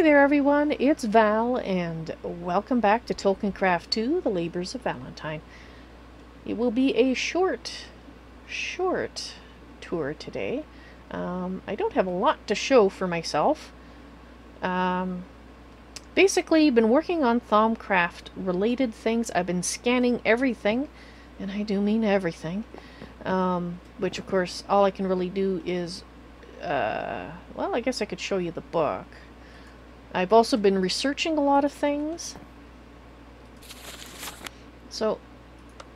Hey there everyone, it's Val, and welcome back to Tolkiencraft II, The Labors of Valentine. It will be a short tour today. I don't have a lot to show for myself. Basically, been working on Thaumcraft related things. I've been scanning everything, and I do mean everything. Which of course, all I can really do is, well, I guess I could show you the book. I've also been researching a lot of things, so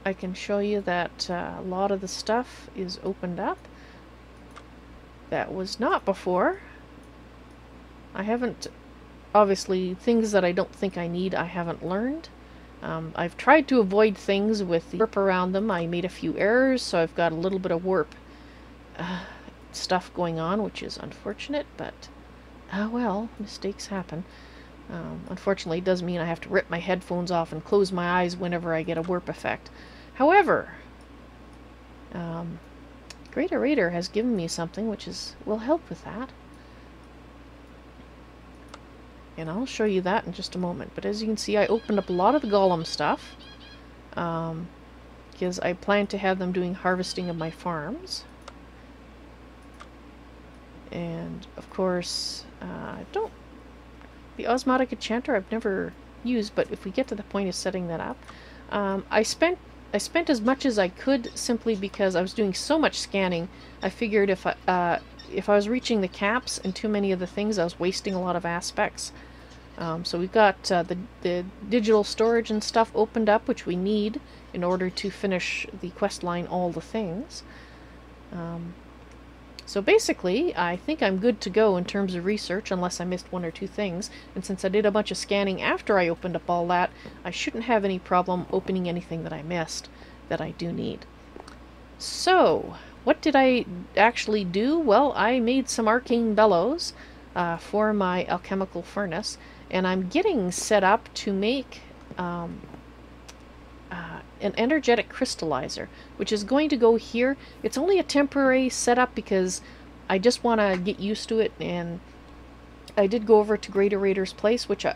I can show you that a lot of the stuff is opened up. That was not before. I haven't, obviously, things that I don't think I need, I haven't learned. I've tried to avoid things with the warp around them. I made a few errors, so I've got a little bit of warp stuff going on, which is unfortunate, but well, mistakes happen. Unfortunately, it does mean I have to rip my headphones off and close my eyes whenever I get a warp effect. However, GreatOrator has given me something which will help with that. And I'll show you that in just a moment. But as you can see, I opened up a lot of the golem stuff, because I plan to have them doing harvesting of my farms. And of course, the Osmotic Enchanter I've never used, but if we get to the point of setting that up, I spent as much as I could simply because I was doing so much scanning. I figured if I was reaching the caps in too many of the things, I was wasting a lot of aspects. So we've got the digital storage and stuff opened up, which we need in order to finish the quest line, All the Things. So basically, I think I'm good to go in terms of research, unless I missed one or two things. And since I did a bunch of scanning after I opened up all that, I shouldn't have any problem opening anything that I missed that I do need. So, what did I actually do? Well, I made some arcane bellows for my alchemical furnace, and I'm getting set up to make an energetic crystallizer, which is going to go here. It's only a temporary setup because I just want to get used to it, and I did go over to GreatOrator's place, which I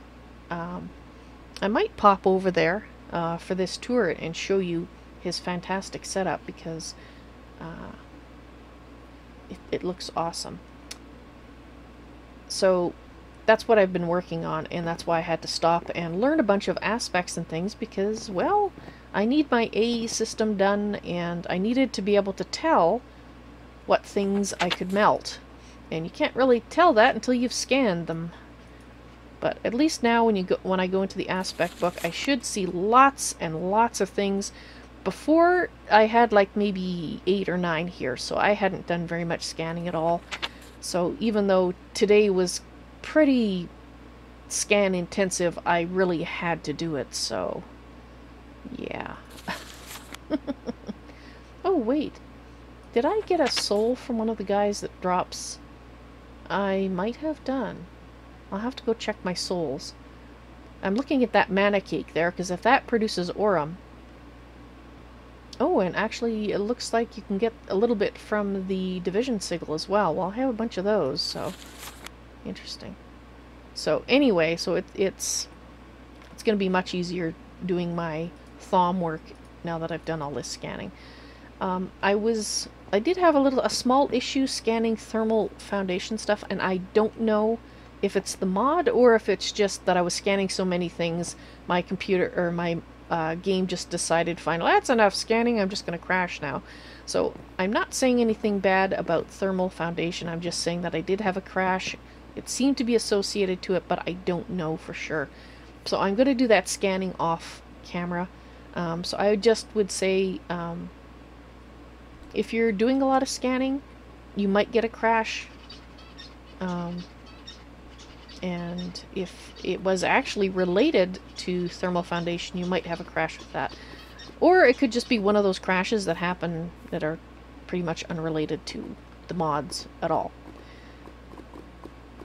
might pop over there for this tour and show you his fantastic setup, because it looks awesome. So that's what I've been working on, and that's why I had to stop and learn a bunch of aspects and things, because, well, I need my AE system done, and I needed to be able to tell what things I could melt. And you can't really tell that until you've scanned them. But at least now when I go into the aspect book, I should see lots and lots of things. Before, I had like maybe 8 or 9 here, so I hadn't done very much scanning at all. So even though today was pretty scan intensive, I really had to do it, so yeah. Oh wait, did I get a soul from one of the guys that drops? I might have done. I'll have to go check my souls. I'm looking at that mana cake there, because if that produces Aurum... Oh, and actually it looks like you can get a little bit from the division sigil as well. Well, I have a bunch of those, so interesting. So anyway, so it's going to be much easier doing my Thaum work now that I've done all this scanning. I did have a small issue scanning thermal foundation stuff, and I don't know if it's the mod or if it's just that I was scanning so many things, my computer or my game just decided, fine, well, that's enough scanning, I'm just going to crash now. So I'm not saying anything bad about thermal foundation, I'm just saying that I did have a crash. It seemed to be associated to it, but I don't know for sure. So I'm going to do that scanning off camera. So I just would say, if you're doing a lot of scanning, you might get a crash. And if it was actually related to thermal foundation, you might have a crash with that. Or it could just be one of those crashes that happen that are pretty much unrelated to the mods at all.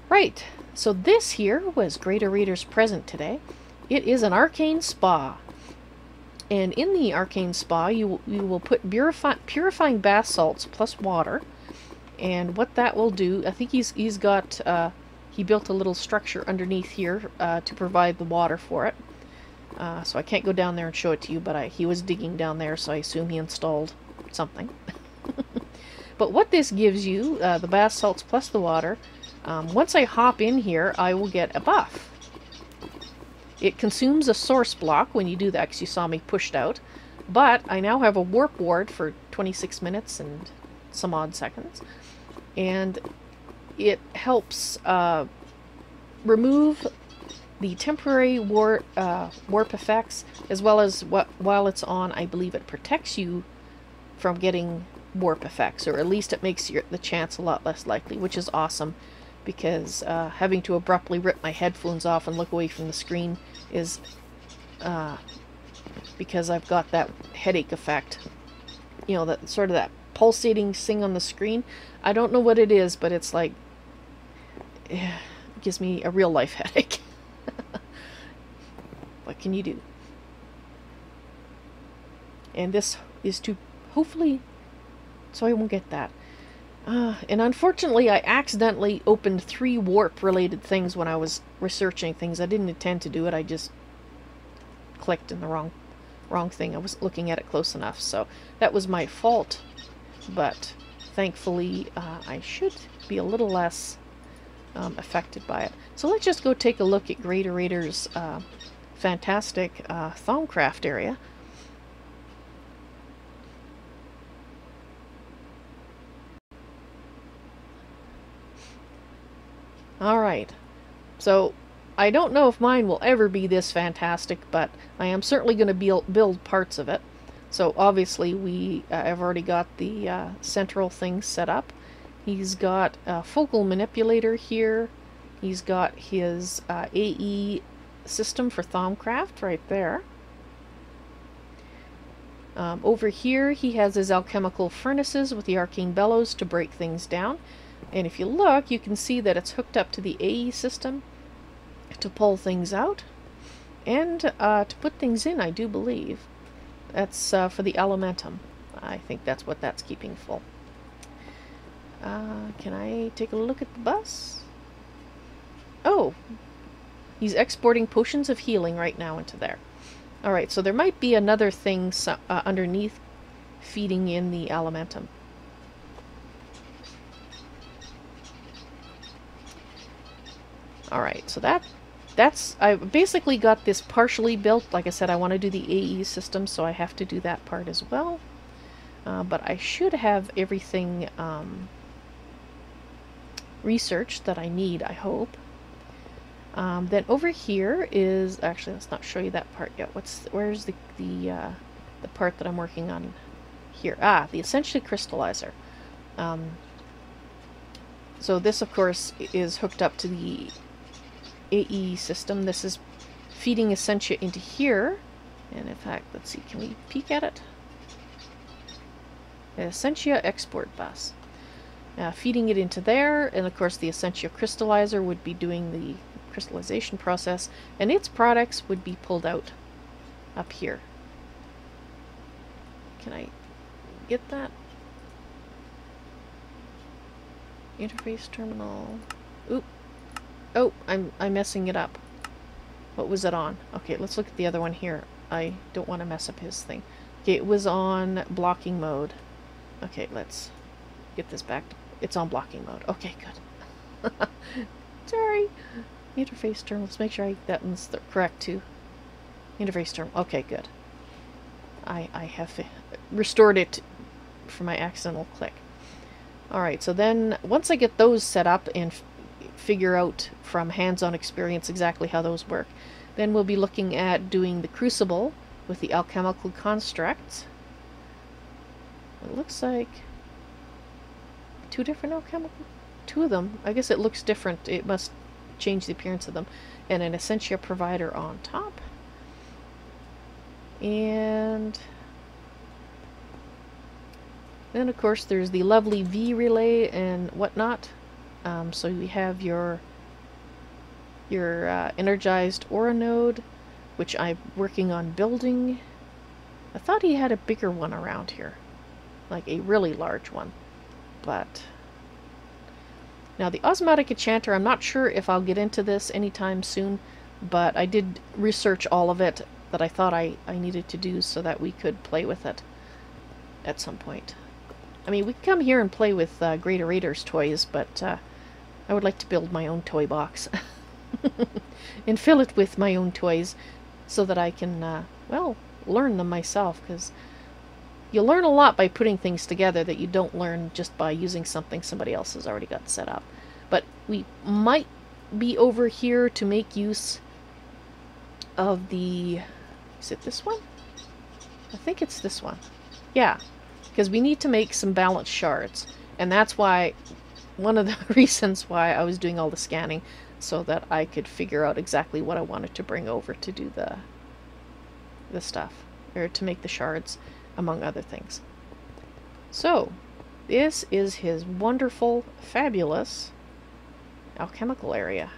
Right, so this here was GreatOrator's present today. It is an arcane spa. And in the arcane spa, you will put purifying bath salts plus water. And what that will do, I think he's got he built a little structure underneath here to provide the water for it. So I can't go down there and show it to you, but he was digging down there, so I assume he installed something. But what this gives you, the bath salts plus the water, once I hop in here, I will get a buff. It consumes a source block when you do that, because you saw me pushed out. But I now have a warp ward for 26 minutes and some odd seconds. And it helps remove the temporary warp effects, as well as while it's on, I believe it protects you from getting warp effects, or at least it makes the chance a lot less likely, which is awesome, because having to abruptly rip my headphones off and look away from the screen is because I've got that headache effect, you know, that sort of that pulsating thing on the screen. I don't know what it is, but it's like it gives me a real life headache. What can you do? And this is to hopefully, so I won't get that. And unfortunately, I accidentally opened 3 warp-related things when I was researching things. I didn't intend to do it. I just clicked in the wrong thing. I wasn't looking at it close enough, so that was my fault. But thankfully, I should be a little less affected by it. So let's just go take a look at GreatOrator's fantastic Thaumcraft area. Alright, so I don't know if mine will ever be this fantastic, but I am certainly going to build parts of it. So obviously I've already got the central thing set up. He's got a focal manipulator here. He's got his AE system for Thaumcraft right there. Over here he has his alchemical furnaces with the arcane bellows to break things down. And if you look, you can see that it's hooked up to the AE system to pull things out and to put things in, I do believe. That's for the elementum. I think that's what that's keeping full. Can I take a look at the bus? Oh, he's exporting potions of healing right now into there. Alright, so there might be another thing underneath feeding in the elementum. Alright, so I basically got this partially built. Like I said, I want to do the AE system, so I have to do that part as well. But I should have everything researched that I need, I hope. Then over here is, actually let's not show you that part yet. Where's the part that I'm working on here? Ah, the Essentia crystallizer. So this of course is hooked up to the AE system. This is feeding Essentia into here, and in fact, let's see, can we peek at it? Essentia export bus. Feeding it into there, and of course the Essentia crystallizer would be doing the crystallization process, and its products would be pulled out up here. Can I get that? Interface terminal. Oop. Oh, I'm messing it up. What was it on? Okay, let's look at the other one here. I don't want to mess up his thing. Okay, it was on blocking mode. Okay, let's get this back. It's on blocking mode. Okay, good. Sorry. Interface terminal. Let's make sure that one's correct too. Interface terminal. Okay, good. I have restored it for my accidental click. Alright, so then once I get those set up and figure out from hands-on experience exactly how those work, then we'll be looking at doing the crucible with the alchemical constructs. It looks like 2 different alchemical, 2 of them. I guess it looks different. It must change the appearance of them. And an Essentia provider on top. And then of course there's the lovely V relay and whatnot. So we have your energized aura node, which I'm working on building. I thought he had a bigger one around here, like a really large one, but Now the Osmotic Enchanter, I'm not sure if I'll get into this anytime soon, but I did research all of it that I thought I needed to do so that we could play with it at some point. I mean, we can come here and play with GreatOrator's toys, but I would like to build my own toy box and fill it with my own toys so that I can, well, learn them myself, because you learn a lot by putting things together that you don't learn just by using something somebody else has already got set up. But we might be over here to make use of the... Is it this one? I think it's this one. Yeah, because we need to make some balanced shards. And that's why, one of the reasons why I was doing all the scanning, so that I could figure out exactly what I wanted to bring over to do the stuff, or to make the shards, among other things. So, this is his wonderful, fabulous alchemical area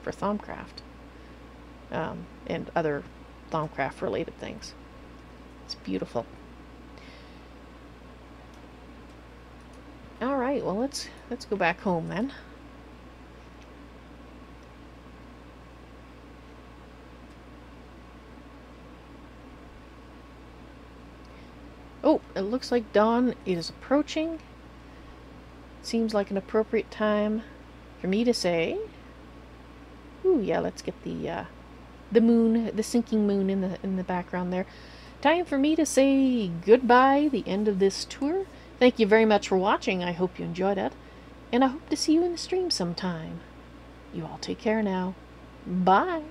for Thaumcraft, and other Thaumcraft related things. It's beautiful. Alright, well let's go back home then. Oh, it looks like dawn is approaching. Seems like an appropriate time for me to say, ooh, yeah, let's get the moon, the sinking moon in the background there. Time for me to say goodbye, the end of this tour. Thank you very much for watching. I hope you enjoyed it, and I hope to see you in the stream sometime. You all take care now. Bye.